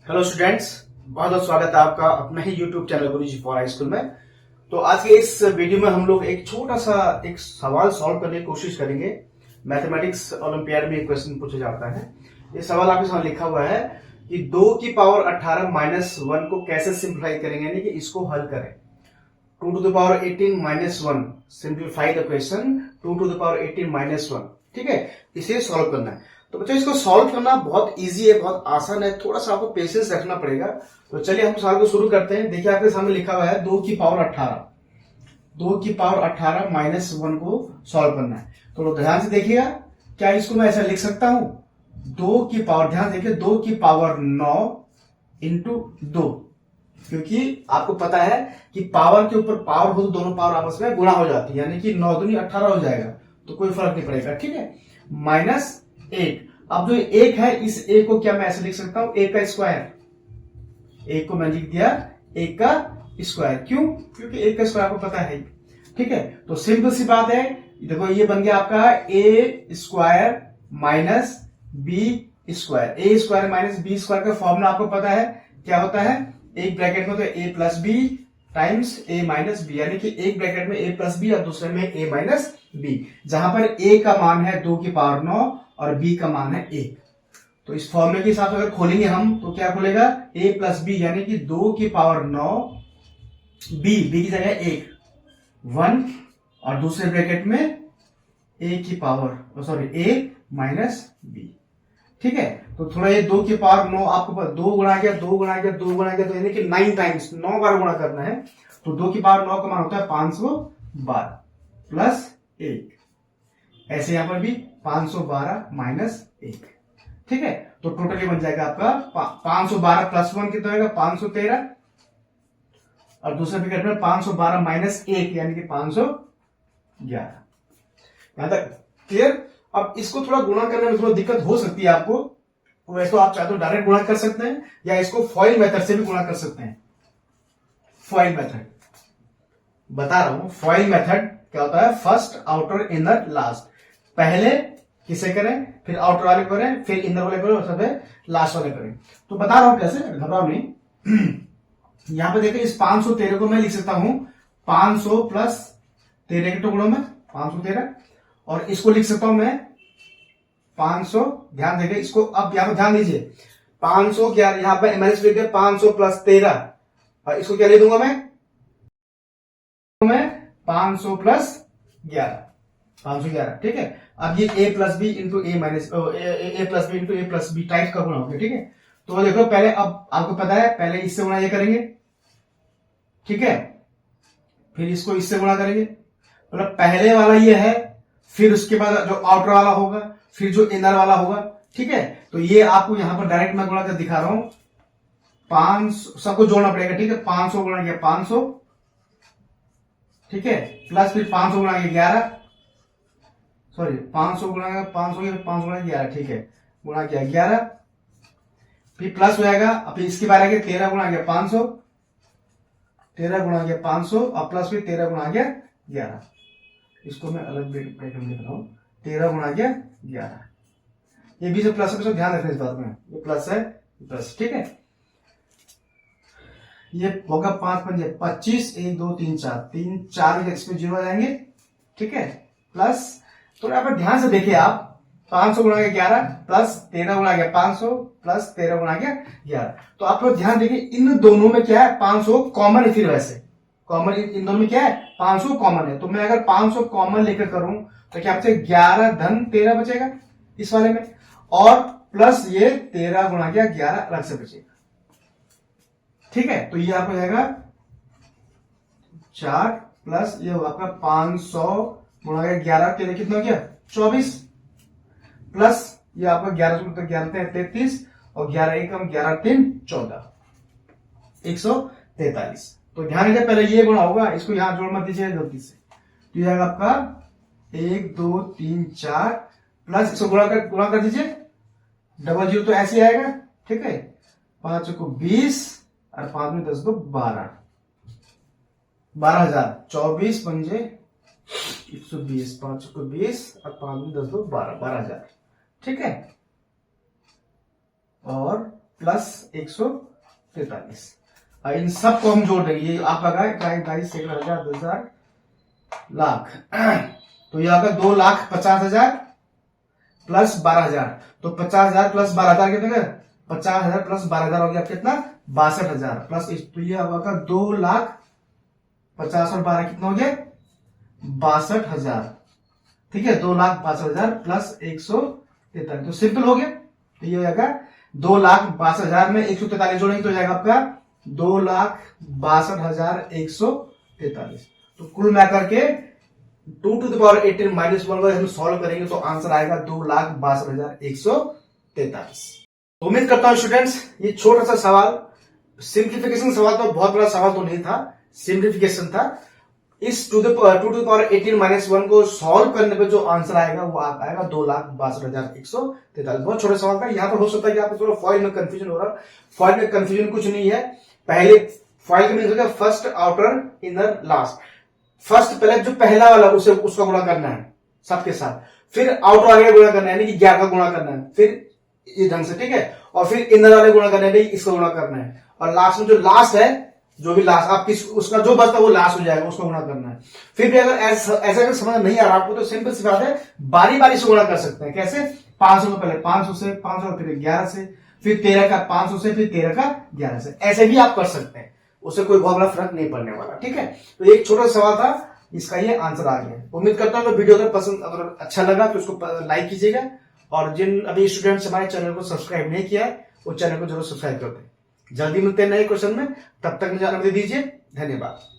Hello students, बहुत बहुत स्वागत है आपका अपना ही YouTube channel Guruji for high school में। तो आज के इस वीडियो में हम लोग एक छोटा सा एक सवाल सॉल्व करने की कोशिश करेंगे। मैथमेटिक्स ओलंपियाड में एक क्वेश्चन पूछा जाता है। ये सवाल आपके सामने लिखा हुआ है कि 2 की पावर 18 माइनस 1 को कैसे सिंप्लीफाई करेंगे, यानी कि इसको हल करें। 2 to the power 18 minus 1, simplify the question 2 to the power 18 minus 1। ठीक है, इसे सॉल्व करना है। तो बच्चों इसको सॉल्व करना बहुत इजी है, बहुत आसान है, थोड़ा सा आपको पेशेंस रखना पड़ेगा। तो चलिए हम सवाल को शुरू करते हैं। देखिए आपके सामने लिखा हुआ है 2 की पावर 18, 2 की पावर 18 माइनस 1 को सॉल्व करना है। तो ध्यान से देखिएगा, क्या इसको मैं ऐसा लिख सकता हूं, 2 की पावर, ध्यान देखिए 2 की पावर 9 इंटू 2, क्योंकि आपको पता है कि पावर के ऊपर पावर हो तो दोनों पावर आपस में गुणा हो जाती है, यानी कि 9 दूनी 18 हो जाएगा, तो कोई फर्क नहीं पड़ेगा। ठीक है, माइनस 1। अब जो 1 है, इस 1 को क्या मैं ऐसे लिख सकता हूं, 1 का स्क्वायर। 1 को मैं लिख दिया 1 का स्क्वायर। क्यों? क्योंकि 1 का स्क्वायर आपको पता है। ठीक है, तो सिंपल सी बात है। देखो ये बन गया आपका ए स्क्वायर माइनस बी स्क्वायर। ए स्क्वायर माइनस बी स्क्वायर का फॉर्मूला आपको पता है, क्या होता है, एक ब्रैकेट में तो ए प्लस बी टाइम्स ए माइनस बी, यानी कि एक ब्रैकेट में ए प्लस बी और दूसरे में ए माइनस बी, जहां पर ए का मान है 2 की पावर 9 और बी का मान है 1। तो इस फॉर्मूले के हिसाब से अगर खोलेंगे हम तो क्या खुलेगा, ए प्लस बी, यानी कि 2 की पावर 9 बी की जगह 1 और दूसरे ब्रैकेट में ए की पावर सॉरी ए माइनस बी। ठीक है, तो थोड़ा ये 2 की पावर 9 आपको 2 गुणा किया 2 गुणा किया 2 गुणा किया, तो यानी कि 9 टाइम्स 9 बार गुणा करना है। तो 2 की पावर 9 का मान होता है 512 प्लस 1, ऐसे यहां पर भी 512 माइनस 1। ठीक है, तो टोटली बन जाएगा आपका 512 प्लस 1 कितना होगा, 513, और दूसरे ब्रैकेट में 512 माइनस 1 यानी कि 511। यहां तक क्लियर? अब इसको थोड़ा गुणा करने में थोड़ा दिक्कत हो सकती है आपको, वैसे तो आप चाहे तो डायरेक्ट गुणा कर सकते हैं या इसको फॉइल मेथड से भी गुणा कर सकते हैं। फॉइल मेथड बता रहा हूं, फॉइल मेथड क्या होता है, फर्स्ट आउटर इनर लास्ट। पहले किसे करें, फिर आउटर वाले करें, फिर इनर वाले करें, और सब लास्ट वाले करें। तो बता रहा हूं कैसे, घबराओ नहीं। यहां पे देखिए इस 513 को मैं लिख सकता हूं 500 प्लस 13 के टुकड़ों में 513, और इसको लिख सकता हूं मैं 500, ध्यान देखिए इसको, अब यहां पर ध्यान दीजिए 511, यहां पर मैंने लिख दिया 500 प्लस 13, और इसको क्या लिख दूंगा मैं 500 प्लस 11, 511। ठीक है, अब ये a plus B into A minus A plus B into A plus B type का गुणा हो गया। ठीक है, तो देखो पहले, अब आपको पता है पहले इससे गुणा ये करेंगे, ठीक है, फिर इसको इससे गुणा करेंगे, मतलब पहले वाला ये है, फिर उसके बाद जो आउटर वाला होगा, फिर जो इनर वाला होगा। ठीक है, तो ये आपको यहां पर डायरेक्ट मैं गुणा कर दिखा रहा हूं, 500 सबको जोड़ना पड़ेगा। ठीक है, 500 गुणा किया 500, ठीक है, प्लस फिर 500 गुणा किया 11, सॉरी 500 गुणा किया 500 गुणा 11, ठीक है, गुणा किया 11, फिर प्लस हो जाएगा, अब इसके बारे में 13 गुणा किया 500, 13 गुणा किया 500, और प्लस फिर 13 गुणा किया 11, इसको मैं अलग ब्रैकेट में लिख रहा हूं, 13 गुणा किया 11, ये भी जो प्लस है, ध्यान रखना इस बात में, ये प्लस है प्लस। ठीक है, ये होगा 5 पंजे 25, 1 2 3 4, 3 4 इसमें 0 आ जाएंगे। ठीक है, प्लस, तो यहाँ पर ध्यान से देखिए आप, 500 गुणा के 11 प्लस 13 गुणा के 500 प्लस 13 गुणा के 11, तो आप लोग ध्यान देखिए इन दोनों में क्या है, 500 कॉमन है, फिर वैसे कॉमन इन दोनों में क्या है, 500 कॉमन है, तो मैं अगर 500 कॉमन लेकर करूं तो क्या बचेगा, 11 धन 13 बचेगा इस वाले में, और प्लस ये 13 गुणा के 11 अलग से बचेगा। ठीक है, तो ये आपको जाएगा 4 प्लस ये होगा आपका 500 गुणा के 11 के लिए कितना हो गया 24, प्लस ये आपका 11 से 11 33, और 11 एकम 11 3 14, 143। तो ध्यान रखिए पहले ये गुणा होगा, इसको यहां जोड़ मत दीजिए गलती से, तो ये आपका 1 2 3 4, प्लस इसको गुणा कर दीजिए, डबल जीरो तो ऐसे आएगा। ठीक है, 5 को 20 और 5 में 10 को 12, 12,000, 24 पंजे 120, 5 को 20 और 5 में 10 को 12, 12,000। ठीक है, और प्लस 143। इन सब को हम जोड़ देंगे। ये आपका गाइस 1 हजार 2 हजार लाख, तो ये आपका 2,50,000 प्लस 12,000। तो 50,000 प्लस 12,000 कितना? 50,000 प्लस 12,000 हो गया कितना? 62,000 प्लस तो ये आपका 2,50,000 और 12 कितना हो गया? 62,000। ठीक है, 2,62,000 प्लस 143। तो सिंपल हो गया। तो ये हो जाएगा 2,62,000 में 143 जोड़ेंगे तो हो जाएगा आपका 2,62,143। तो कुल मिलाकर के 2 to the power 18 -1 को हम सॉल्व करेंगे तो आंसर आएगा 2,62,143। तो उम्मीद करता हूं स्टूडेंट्स ये छोटा सा सवाल, सिंप्लीफिकेशन सवाल तो बहुत बड़ा सवाल तो नहीं था, सिंप्लीफिकेशन था। इस 2 to the power 18 -1 को सॉल्व करने पे जो आंसर आएगा वो आएगा 2,62,143। बहुत छोटा सवाल था। यहाँ पर हो सकता है कि आपको थोड़ा फॉइल में कंफ्यूजन हो रहा। फॉइल में कंफ्यूजन कुछ नहीं है। पहले फॉइल का meaning first, outer, inner, last. First पहले जो पहला वाला उसका गुणा करना है सबके साथ, फिर आउटर वाले गुणा करना है यानी कि 11 का गुणा करना है, फिर इस ढंग से, ठीक है, और फिर इनर वाले गुणा करना है, इसका गुणा करना है, और लास्ट में जो लास्ट है, जो भी लास्ट आपकी उसका जो बचता है वो लास्ट हो जाएगा, उसका गुणा करना है। फिर भी अगर ऐसा अगर समझ नहीं आ रहा आपको तो सिंपल सी बात है, बारी बारी से गुणा कर सकते हैं। कैसे? 500 को पहले 500 से, 500 फिर 11 से, फिर 13 का 500 से, फिर 13 का 11 से, ऐसे भी आप कर सकते हैं। उससे कोई बहुत बड़ा फर्क नहीं पड़ने वाला। ठीक है, तो एक छोटा सवाल था, इसका ये आंसर आ गया। उम्मीद करता हूं वीडियो अगर पसंद, अगर अच्छा लगा तो उसको लाइक कीजिएगा, और जिन अभी स्टूडेंट्स हमारे चैनल को सब्सक्राइब नहीं किया है वो चैनल को जरूर सब्सक्राइब कर दें। जल्दी मिलते हैं नए क्वेश्चन में, तब तक मुझे अनुमति दीजिए। धन्यवाद।